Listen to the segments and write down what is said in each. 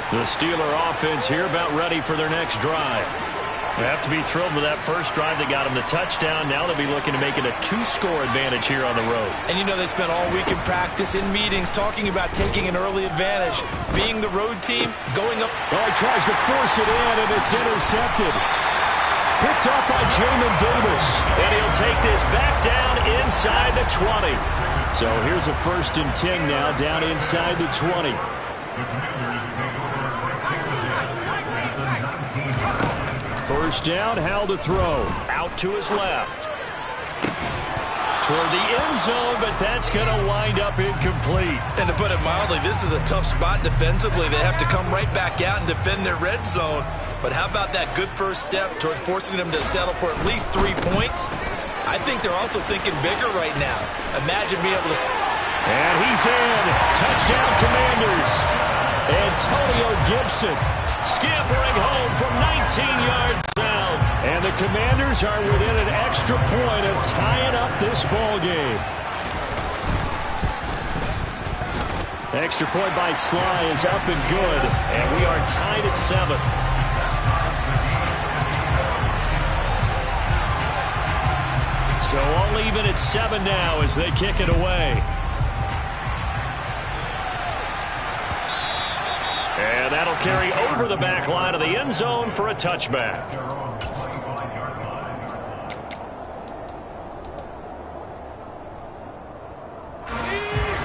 The Steeler offense here about ready for their next drive. They have to be thrilled with that first drive that got them the touchdown. Now they'll be looking to make it a 2-score advantage here on the road. And you know they spent all week in practice, in meetings, talking about taking an early advantage. Being the road team, going up. Oh, he tries to force it in, and it's intercepted. Picked up by Jamin Davis. And he'll take this back down inside the 20. So here's a 1st and 10 now, down inside the 20. First down, Howell to throw. Out to his left. Toward the end zone, but that's going to wind up incomplete. And to put it mildly, this is a tough spot defensively. They have to come right back out and defend their red zone. But how about that good first step towards forcing them to settle for at least 3 points? I think they're also thinking bigger right now. Imagine being able to... And he's in. Touchdown, Commanders. Antonio Gibson scampering home from 19 yards out. And the Commanders are within an extra point of tying up this ball game. Extra point by Sly is up and good. And we are tied at 7. So all even at 7 now as they kick it away. And that'll carry over the back line of the end zone for a touchback.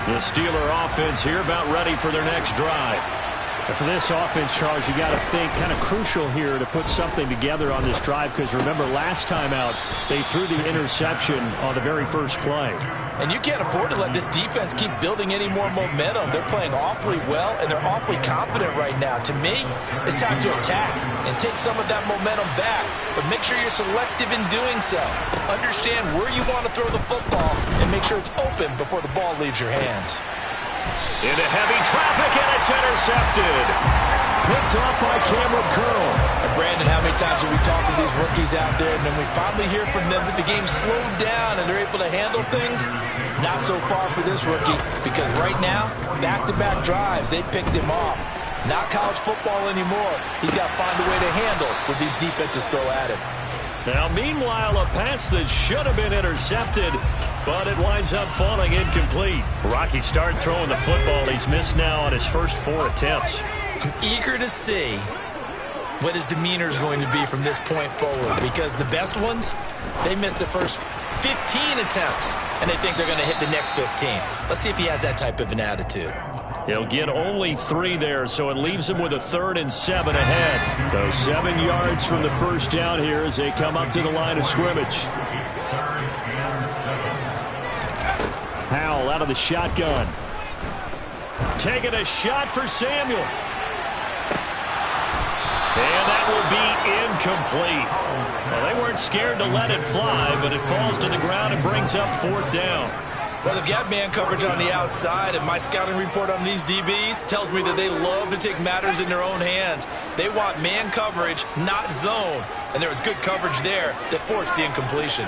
The Steeler offense here about ready for their next drive. And for this offense, Charles, you got to think kind of crucial here to put something together on this drive, because remember last time out they threw the interception on the very first play. And you can't afford to let this defense keep building any more momentum. They're playing awfully well, and they're awfully confident right now. To me, it's time to attack and take some of that momentum back. But make sure you're selective in doing so. Understand where you want to throw the football and make sure it's open before the ball leaves your hands. Into heavy traffic, and it's intercepted. Picked off by Cameron Curl. And Brandon, how many times have we talked to these rookies out there, and then we finally hear from them that the game slowed down and they're able to handle things? Not so far for this rookie, because right now, back-to-back drives, they picked him off. Not college football anymore. He's got to find a way to handle what these defenses throw at him. Now, meanwhile, a pass that should have been intercepted, but it winds up falling incomplete. Rocky started throwing the football. He's missed now on his first 4 attempts. I'm eager to see what his demeanor is going to be from this point forward, because the best ones, they missed the first 15 attempts, and they think they're going to hit the next 15. Let's see if he has that type of an attitude. He'll get only 3 there, so it leaves him with a 3rd and 7 ahead. So 7 yards from the first down here as they come up to the line of scrimmage. Howell out of the shotgun. Taking a shot for Samuel. And that will be incomplete. Well, they weren't scared to let it fly, but it falls to the ground and brings up 4th down. Well, they've got man coverage on the outside, and my scouting report on these DBs tells me that they love to take matters in their own hands. They want man coverage, not zone. And there was good coverage there that forced the incompletion.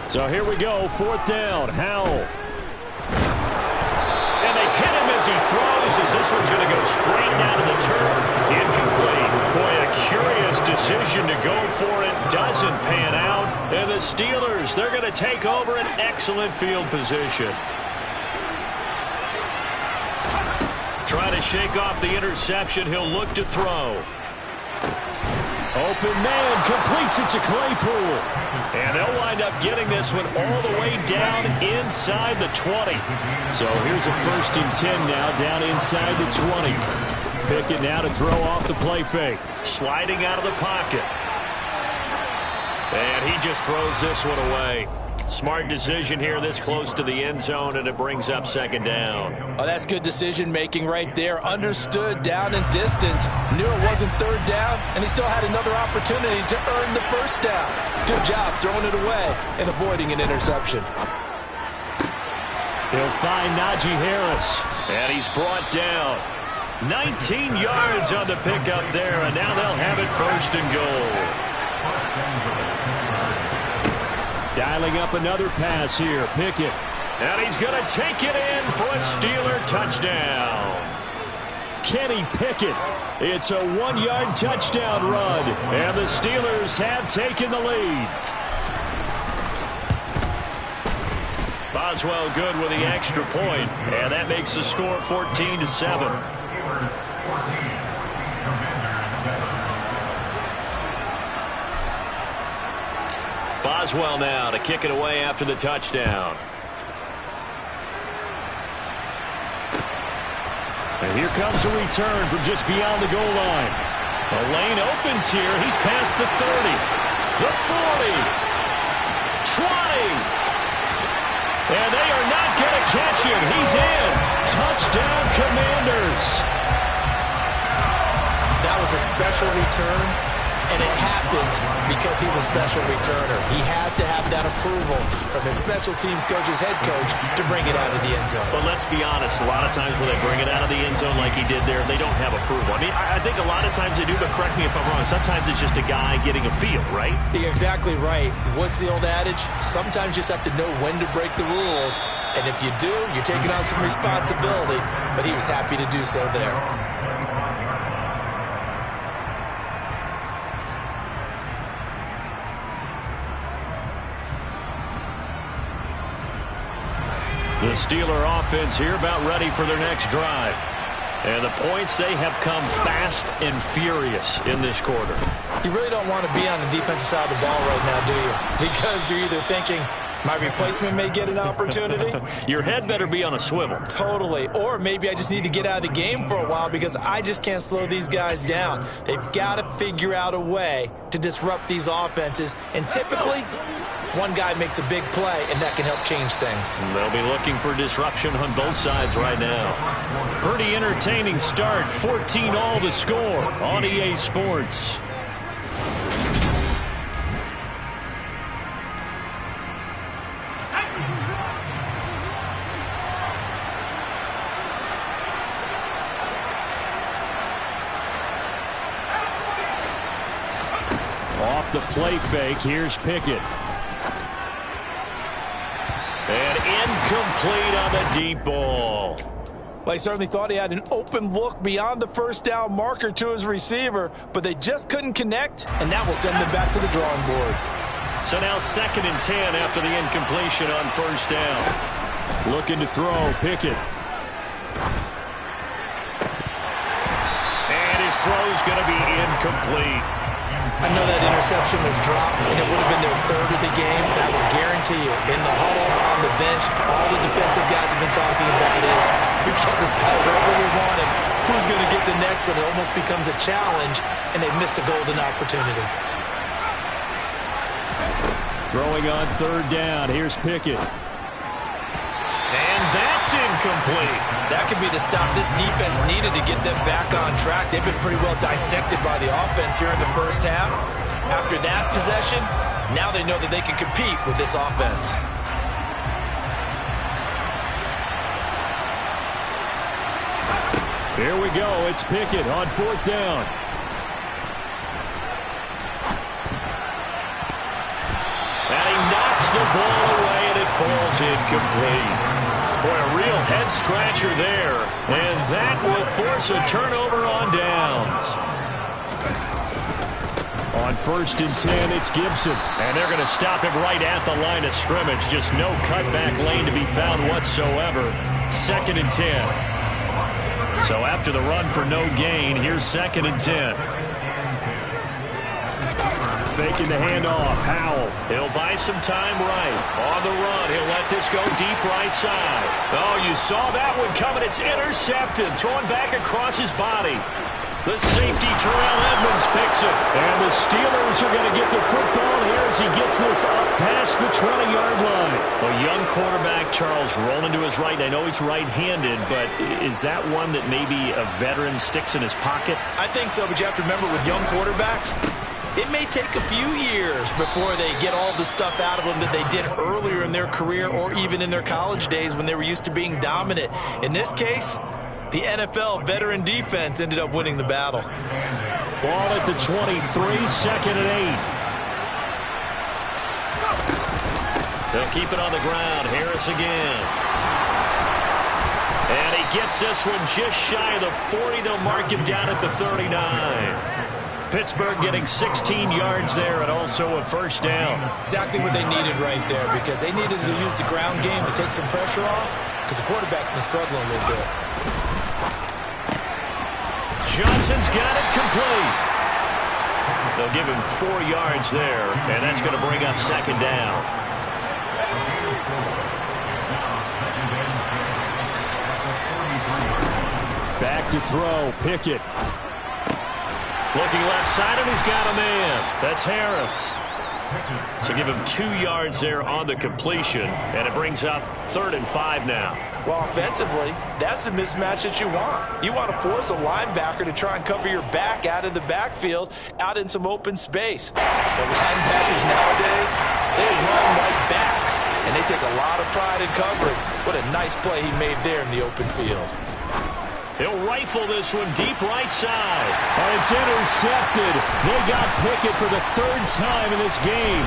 So here we go, 4th down, Howell. And they hit him as he throws, as this one's going to go straight down to the turf. Incomplete. Boy, a curious decision to go for it. Doesn't pan out. And the Steelers, they're going to take over an excellent field position. Trying to shake off the interception. He'll look to throw. Open man, completes it to Claypool. And they'll wind up getting this one all the way down inside the 20. So here's a 1st and 10 now, down inside the 20. Pickett now to throw off the play fake. Sliding out of the pocket. And he just throws this one away. Smart decision here this close to the end zone, and it brings up 2nd down. Oh, that's good decision-making right there. Understood down and distance. Knew it wasn't 3rd down, and he still had another opportunity to earn the 1st down. Good job throwing it away and avoiding an interception. He'll find Najee Harris, and he's brought down. 19 yards on the pickup there, and now they'll have it 1st and goal. Dialing up another pass here. Pickett. And he's going to take it in for a Steeler touchdown. Kenny Pickett. It's a 1-yard touchdown run. And the Steelers have taken the lead. Boswell good with the extra point. And that makes the score 14-7. Boswell now to kick it away after the touchdown. And here comes a return from just beyond the goal line. The lane opens here. He's past the 30, the 40, 20. And they are not going to catch him. He's in. Touchdown, Commanders. That was a special return, and it happened because he's a special returner. He has to have that approval from his special teams coach's head coach to bring it out of the end zone. But let's be honest, a lot of times when they bring it out of the end zone like he did there, they don't have approval. I mean, I think a lot of times they do, but correct me if I'm wrong. Sometimes it's just a guy getting a feel, right? You're exactly right. What's the old adage? Sometimes you just have to know when to break the rules. And if you do, you're taking on some responsibility. But he was happy to do so there. The Steeler offense here about ready for their next drive. And the points, they have come fast and furious in this quarter. You really don't want to be on the defensive side of the ball right now, do you? Because you're either thinking, my replacement may get an opportunity. Your head better be on a swivel. Totally. Or maybe I just need to get out of the game for a while because I just can't slow these guys down. They've got to figure out a way to disrupt these offenses. And typically, one guy makes a big play, and that can help change things. And they'll be looking for disruption on both sides right now. Pretty entertaining start. 14-all the score on EA Sports. Off the play fake, here's Pickett. And incomplete on the deep ball. Well, he certainly thought he had an open look beyond the first down marker to his receiver, but they just couldn't connect, and that will send them back to the drawing board. So now 2nd and 10 after the incompletion on first down. Looking to throw, Pickett. And his throw's going to be incomplete. I know that interception was dropped, and it would have been their 3rd of the game. And I will guarantee you, in the huddle, on the bench, all the defensive guys have been talking about is, we've got this guy right where we want him. Who's going to get the next one? It almost becomes a challenge, and they've missed a golden opportunity. Throwing on 3rd down. Here's Pickett. And that's incomplete. That could be the stop this defense needed to get them back on track. They've been pretty well dissected by the offense here in the first half. After that possession, now they know that they can compete with this offense. Here we go. It's Pickett on 4th down. And he knocks the ball away, and it falls incomplete. Boy, a real head-scratcher there. And that will force a turnover on downs. On 1st and 10, it's Gibson. And they're going to stop him right at the line of scrimmage. Just no cutback lane to be found whatsoever. 2nd and 10. So after the run for no gain, here's 2nd and 10. Faking the handoff. Howell. He'll buy some time right. On the run. He'll let this go deep right side. Oh, you saw that one coming. It's intercepted. Throwing back across his body. The safety, Terrell Edmonds, picks it. And the Steelers are going to get the football here as he gets this up past the 20-yard line. A young quarterback, Charles, rolling to his right. I know he's right-handed, but is that one that maybe a veteran sticks in his pocket? I think so, but you have to remember with young quarterbacks, it may take a few years before they get all the stuff out of them that they did earlier in their career or even in their college days when they were used to being dominant. In this case, the NFL veteran defense ended up winning the battle. Ball at the 23, 2nd and 8. They'll keep it on the ground. Harris again. And he gets this one just shy of the 40. They'll mark him down at the 39. Pittsburgh getting 16 yards there and also a first down. Exactly what they needed right there, because they needed to use the ground game to take some pressure off, because the quarterback's been struggling a little bit. Johnson's got it complete. They'll give him 4 yards there, and that's going to bring up second down. Back to throw, Pickett. Looking left side, and he's got a man. That's Harris. So give him 2 yards there on the completion, and it brings up 3rd and 5 now. Well, offensively, that's the mismatch that you want. You want to force a linebacker to try and cover your back out of the backfield, out in some open space. The linebackers nowadays, they run like backs, and they take a lot of pride in covering. What a nice play he made there in the open field. He'll rifle this one deep right side. And it's intercepted. They got Pickett for the 3rd time in this game.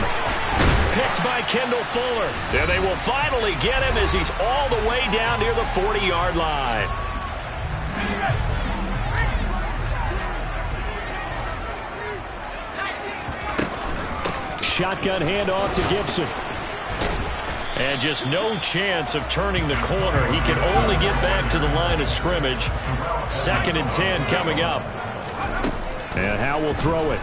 Picked by Kendall Fuller. And they will finally get him as he's all the way down near the 40-yard line. Shotgun handoff to Gibson. And just no chance of turning the corner. He can only get back to the line of scrimmage. 2nd and 10 coming up. And Howe will throw it.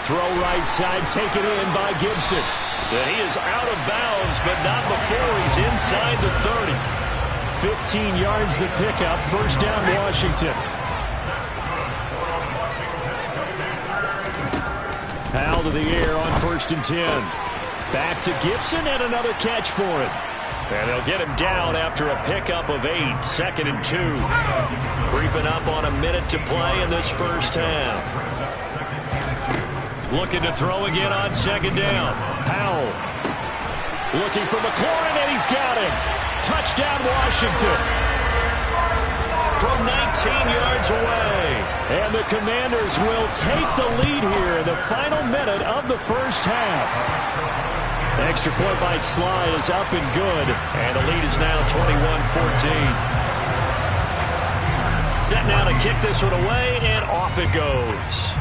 Throw right side, taken in by Gibson. And he is out of bounds, but not before he's inside the 30. 15 yards the pickup. First down, Washington. Howe to the air on 1st and 10. Back to Gibson, and another catch for him. And they'll get him down after a pickup of 8. 2nd and 2. Creeping up on a minute to play in this first half. Looking to throw again on 2nd down. Powell. Looking for McLaurin, and he's got him. Touchdown, Washington. From 19 yards away. And the Commanders will take the lead here in the final minute of the first half. Extra point by Sly is up and good. And the lead is now 21-14. Set now to kick this one away, and off it goes.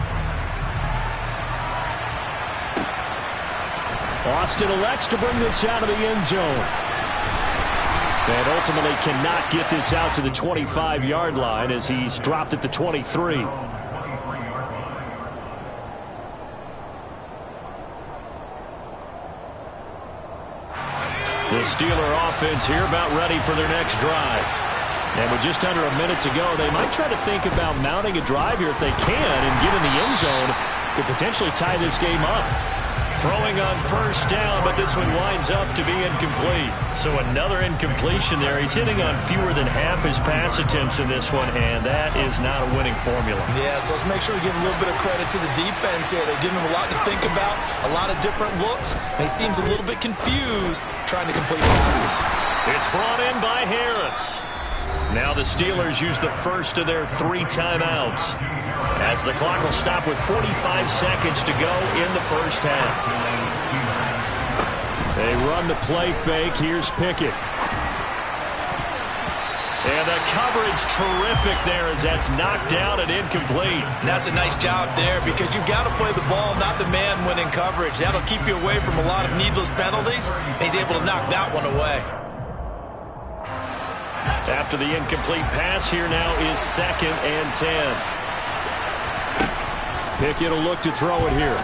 Austin elects to bring this out of the end zone. And ultimately cannot get this out to the 25-yard line as he's dropped at the 23. The Steeler offense here about ready for their next drive. And with just under a minute to go, they might try to think about mounting a drive here if they can and get in the end zone. Could potentially tie this game up. Throwing on first down, but this one winds up to be incomplete. So another incompletion there. He's hitting on fewer than half his pass attempts in this one, and that is not a winning formula. Yeah, so let's make sure we give a little bit of credit to the defense here. They're giving him a lot to think about, a lot of different looks, and he seems a little bit confused trying to complete passes. It's brought in by Harris. Now the Steelers use the first of their 3 timeouts, as the clock will stop with 45 seconds to go in the first half. They run the play fake. Here's Pickett. And the coverage terrific there as that's knocked down and incomplete. That's a nice job there, because you've got to play the ball, not the man when in coverage. That'll keep you away from a lot of needless penalties, and he's able to knock that one away. After the incomplete pass, here now is 2nd and 10. Pickett will look to throw it here.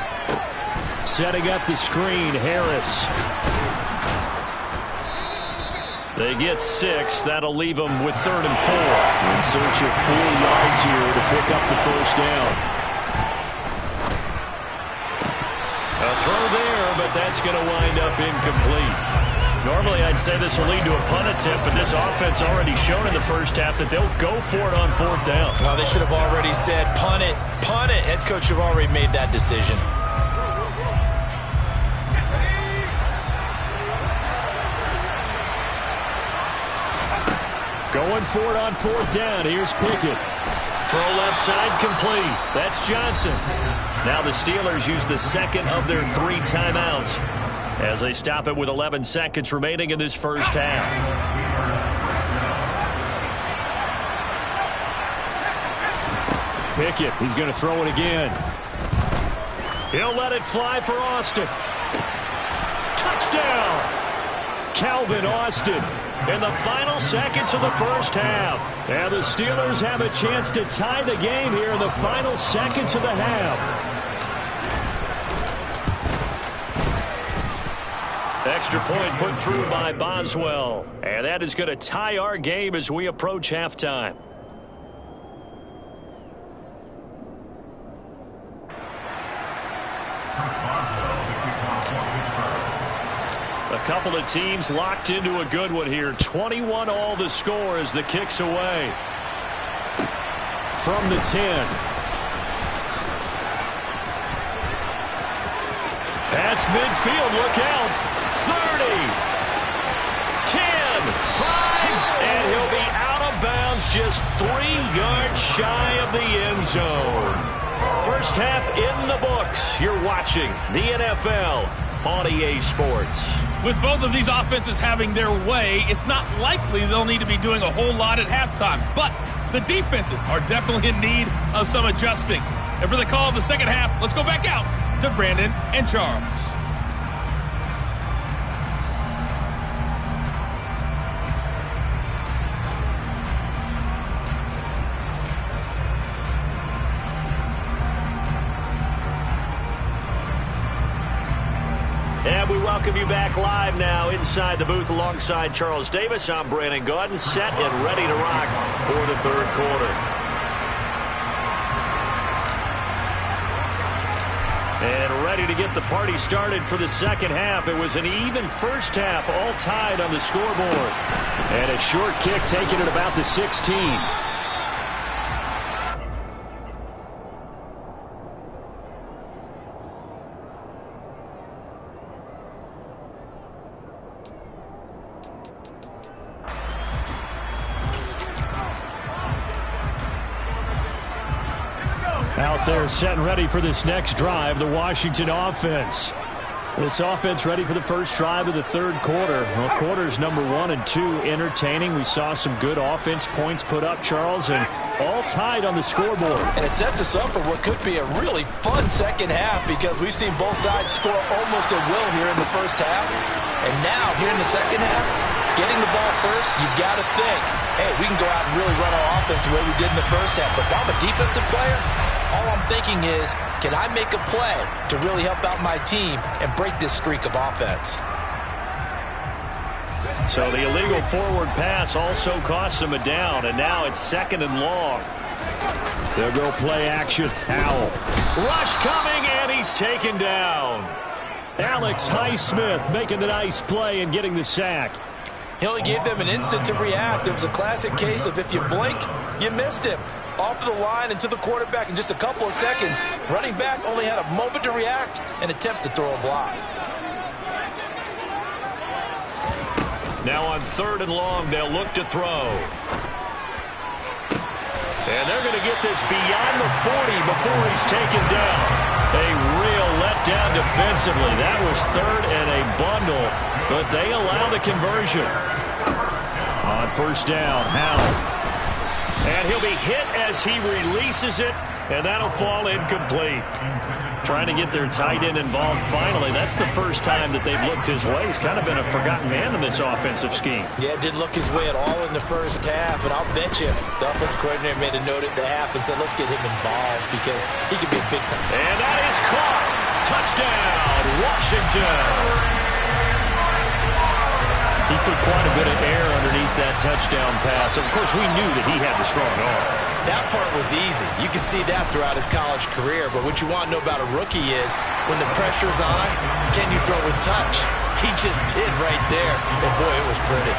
Setting up the screen, Harris. They get 6. That'll leave them with 3rd and 4. In search of 4 yards here to pick up the first down. A throw there, but that's going to wind up incomplete. Normally, I'd say this will lead to a punt attempt, but this offense already shown in the first half that they'll go for it on 4th down. Well, they should have already said, punt it, punt it. Head coach should have already made that decision. Going for it on 4th down. Here's Pickett. Throw left side complete. That's Johnson. Now the Steelers use the 2nd of their 3 timeouts. as they stop it with 11 seconds remaining in this first half. Pickett, he's going to throw it again. He'll let it fly for Austin. Touchdown! Calvin Austin in the final seconds of the first half. And the Steelers have a chance to tie the game here in the final seconds of the half. Extra point put through by Boswell. And that is going to tie our game as we approach halftime. A couple of teams locked into a good one here. 21 all the score as the kick's away. From the 10. Past midfield, look out. 30. 10. 5. And he'll be out of bounds just 3 yards shy of the end zone. First half in the books. You're watching the NFL on EA Sports. With both of these offenses having their way, it's not likely they'll need to be doing a whole lot at halftime. But the defenses are definitely in need of some adjusting. And for the call of the second half, let's go back out to Brandon and Charles. And we welcome you back live now inside the booth alongside Charles Davis. I'm Brandon Gaudin, set and ready to rock for the third quarter. And ready to get the party started for the second half. It was an even first half, all tied on the scoreboard. And a short kick taken at about the 16. Out there set and ready for this next drive, the Washington offense. This offense ready for the first drive of the third quarter. Well, quarters number 1 and 2 entertaining. We saw some good offense points put up, Charles, and all tied on the scoreboard. And it sets us up for what could be a really fun second half because we've seen both sides score almost at will here in the first half. And now, here in the second half, getting the ball first, you've got to think, hey, we can go out and really run our offense the way we did in the first half. But if I'm a defensive player, all I'm thinking is, can I make a play to really help out my team and break this streak of offense? So the illegal forward pass also costs them a down, and now it's second and long. They'll go play action. Howell. Rush coming, and he's taken down. Alex Highsmith making the nice play and getting the sack. He only gave them an instant to react. It was a classic case of if you blink, you missed him. Off of the line and to the quarterback in just a couple of seconds. Running back only had a moment to react and attempt to throw a block. Now on third and long, they'll look to throw. And they're going to get this beyond the 40 before he's taken down. A real letdown defensively. That was third and a bundle, but they allow the conversion. On first down, Howell. And he'll be hit as he releases it, and that'll fall incomplete. Trying to get their tight end involved finally. That's the first time that they've looked his way. He's kind of been a forgotten man in this offensive scheme. Yeah, it didn't look his way at all in the first half, and I'll bet you the offense coordinator made a note at the half and said, let's get him involved because he could be a big time. And that is caught. Touchdown, Washington. He put quite a bit of air underneath that touchdown pass. Of course, we knew that he had the strong arm. That part was easy. You can see that throughout his college career. But what you want to know about a rookie is when the pressure's on, can you throw with touch? He just did right there. And, boy, it was pretty.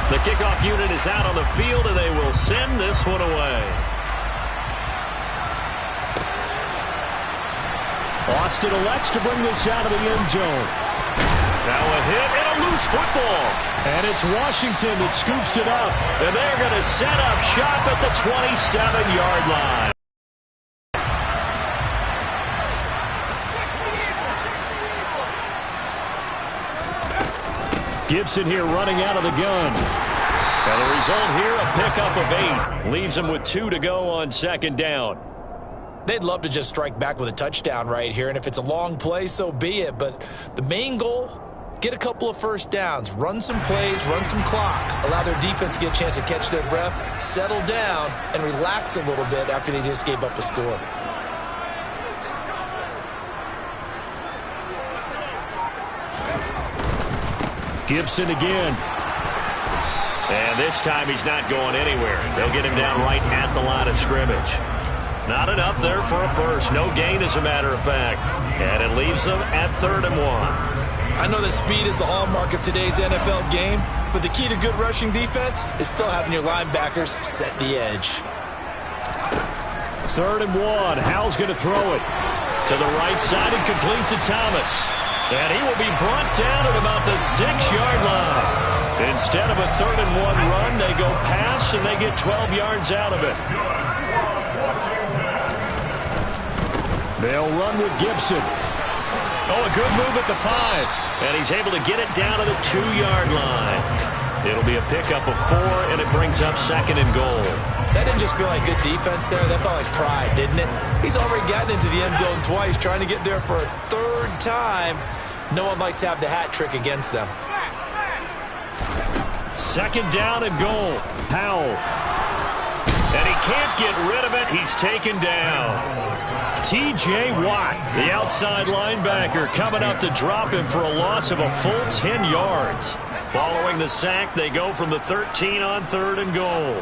The kickoff unit is out on the field, and they will send this one away. Austin elects to bring this out of the end zone. Now a hit and a loose football. And it's Washington that scoops it up. And they're going to set up shop at the 27-yard line. Gibson here running out of the gun. And the result here, a pickup of 8. Leaves them with 2 to go on second down. They'd love to just strike back with a touchdown right here, and if it's a long play, so be it. But the main goal, get a couple of first downs, run some plays, run some clock, allow their defense to get a chance to catch their breath, settle down, and relax a little bit after they just gave up a score. Gibson again. And this time he's not going anywhere. They'll get him down right at the line of scrimmage. Not enough there for a first. No gain, as a matter of fact. And it leaves them at 3rd and 1. I know that speed is the hallmark of today's NFL game, but the key to good rushing defense is still having your linebackers set the edge. 3rd and 1. Howell's going to throw it to the right side and complete to Thomas. And he will be brought down at about the 6-yard line. Instead of a 3rd and 1 run, they go pass, and they get 12 yards out of it. They'll run with Gibson. Oh, a good move at the 5. And he's able to get it down to the 2-yard line. It'll be a pickup of 4, and it brings up 2nd and goal. That didn't just feel like good defense there. That felt like pride, didn't it? He's already gotten into the end zone twice, trying to get there for a 3rd time. No one likes to have the hat trick against them. 2nd down and goal. Howell. And he can't get rid of it. He's taken down. T.J. Watt, the outside linebacker, coming up to drop him for a loss of a full 10 yards. Following the sack, they go from the 13 on 3rd and goal.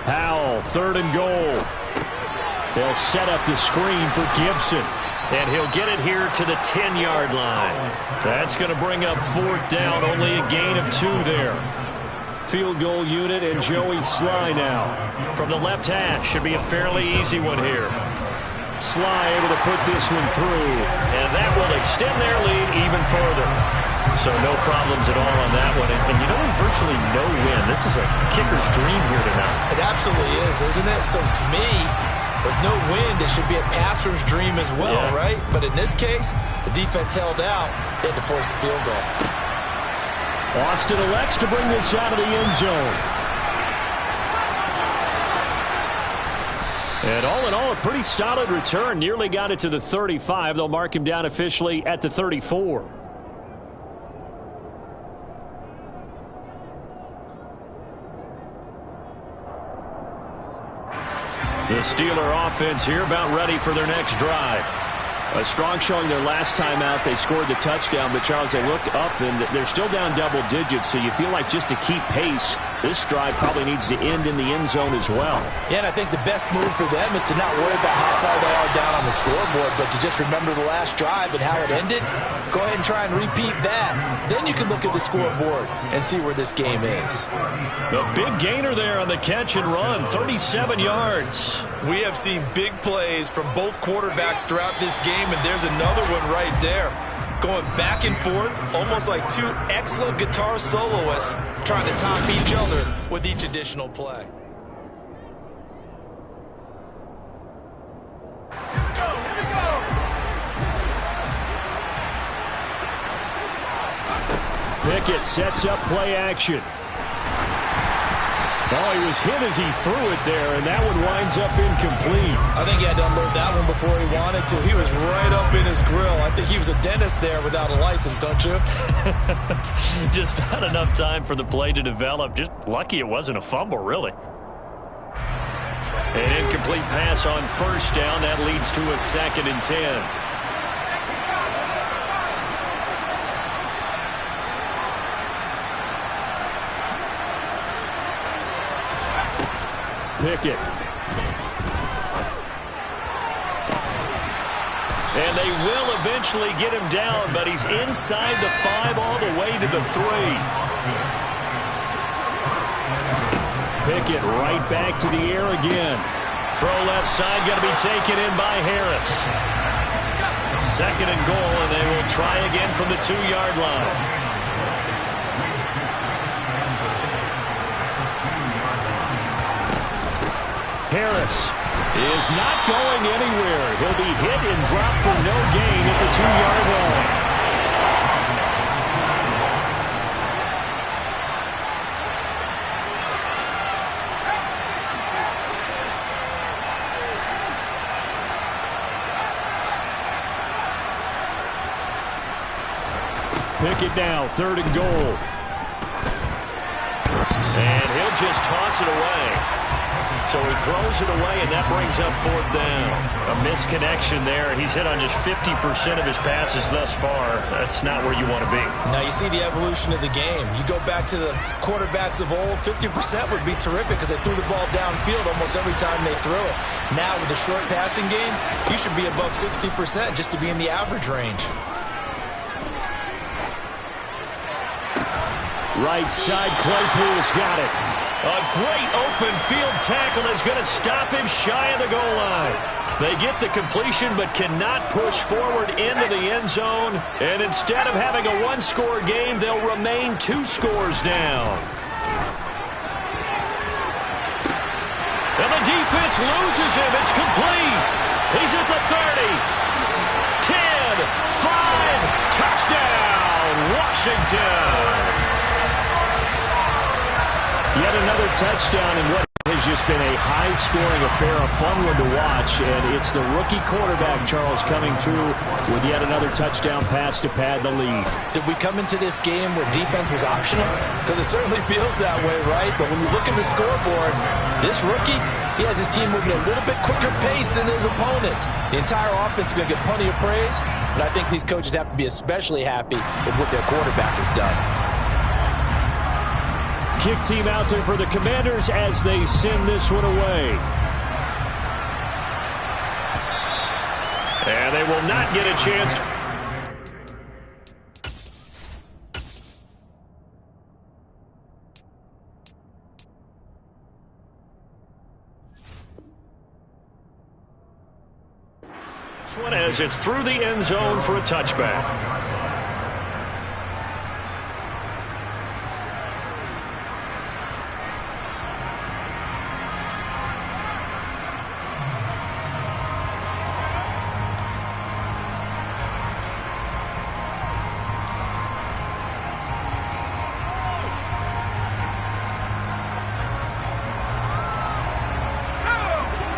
Howell, 3rd and goal. They'll set up the screen for Gibson. And he'll get it here to the 10-yard line. That's going to bring up 4th down, only a gain of 2 there. Field goal unit and Joey Sly now. From the left hash, should be a fairly easy one here. Sly able to put this one through, and that will extend their lead even further. So no problems at all on that one. And you know, there's virtually no win. This is a kicker's dream here tonight. It absolutely is, isn't it? So to me, with no wind, it should be a passer's dream as well, right? But in this case, the defense held out. They had to force the field goal. Austin elects to bring this out of the end zone. And all in all, a pretty solid return. Nearly got it to the 35. They'll mark him down officially at the 34. The Steeler offense here about ready for their next drive. A strong showing their last time out. They scored the touchdown, but Charles, they looked up and they're still down double digits, so you feel like just to keep pace, this drive probably needs to end in the end zone as well. Yeah, and I think the best move for them is to not worry about how far they are down on the scoreboard, but to just remember the last drive and how it ended. Go ahead and try and repeat that. Then you can look at the scoreboard and see where this game is. The big gainer there on the catch and run, 37 yards. We have seen big plays from both quarterbacks throughout this game, and there's another one right there. Going back and forth, almost like two excellent guitar soloists trying to top each other with each additional play. Pickett sets up play action. Oh, he was hit as he threw it there, and that one winds up incomplete. I think he had to unload that one before he wanted to. He was right up in his grill. I think he was a dentist there without a license, don't you? Just not enough time for the play to develop. Just lucky it wasn't a fumble, really. An incomplete pass on first down. That leads to a 2nd and 10. Pickett. And they will eventually get him down, but he's inside the 5 all the way to the 3. Pickett right back to the air again. Throw left side, going to be taken in by Harris. 2nd and goal, and they will try again from the 2-yard line. Harris is not going anywhere. He'll be hit and dropped for no gain at the 2-yard line. Pick it now, 3rd and goal. And he'll just toss it away. So he throws it away, and that brings up 4th down. A misconnection there. He's hit on just 50% of his passes thus far. That's not where you want to be. Now you see the evolution of the game. You go back to the quarterbacks of old, 50% would be terrific because they threw the ball downfield almost every time they threw it. Now with the short passing game, you should be above 60% just to be in the average range. Right side, Claypool's got it. A great open field tackle is going to stop him shy of the goal line. They get the completion but cannot push forward into the end zone. And instead of having a 1-score game, they'll remain 2 scores down. And the defense loses him. It's complete. He's at the 30. 10, 5, touchdown, Washington. Yet another touchdown in what has just been a high-scoring affair, a fun one to watch. And it's the rookie quarterback, Charles, coming through with yet another touchdown pass to pad the lead. Did we come into this game where defense was optional? Because it certainly feels that way, right? But when you look at the scoreboard, this rookie, he has his team moving a little bit quicker pace than his opponents. The entire offense is going to get plenty of praise, but I think these coaches have to be especially happy with what their quarterback has done. Kick team out there for the Commanders as they send this one away. And they will not get a chance to... This one as it's through the end zone for a touchback.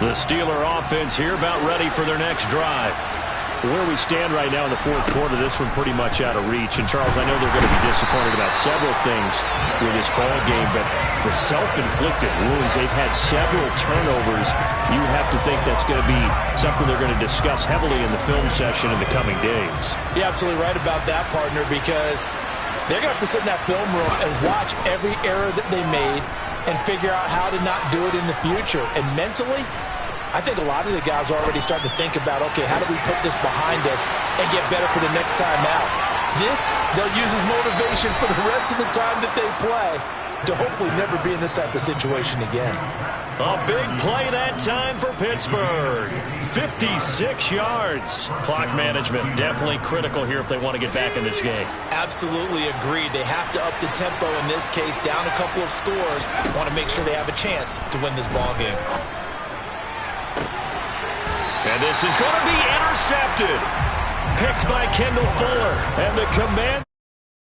The Steeler offense here about ready for their next drive. Where we stand right now in the 4th quarter, this one pretty much out of reach. And, Charles, I know they're going to be disappointed about several things with this ball game, but the self-inflicted wounds, they've had several turnovers. You have to think that's going to be something they're going to discuss heavily in the film session in the coming days. You're absolutely right about that, partner, because they're going to have to sit in that film room and watch every error that they made and figure out how to not do it in the future. And mentally, I think a lot of the guys are already starting to think about, okay, how do we put this behind us and get better for the next time out? This, they'll use as motivation for the rest of the time that they play to hopefully never be in this type of situation again. A big play that time for Pittsburgh. 56 yards. Clock management definitely critical here if they want to get back in this game. Absolutely agreed. They have to up the tempo in this case, down a couple of scores. Want to make sure they have a chance to win this ball game. And this is going to be intercepted. Picked by Kendall Fuller. And the command...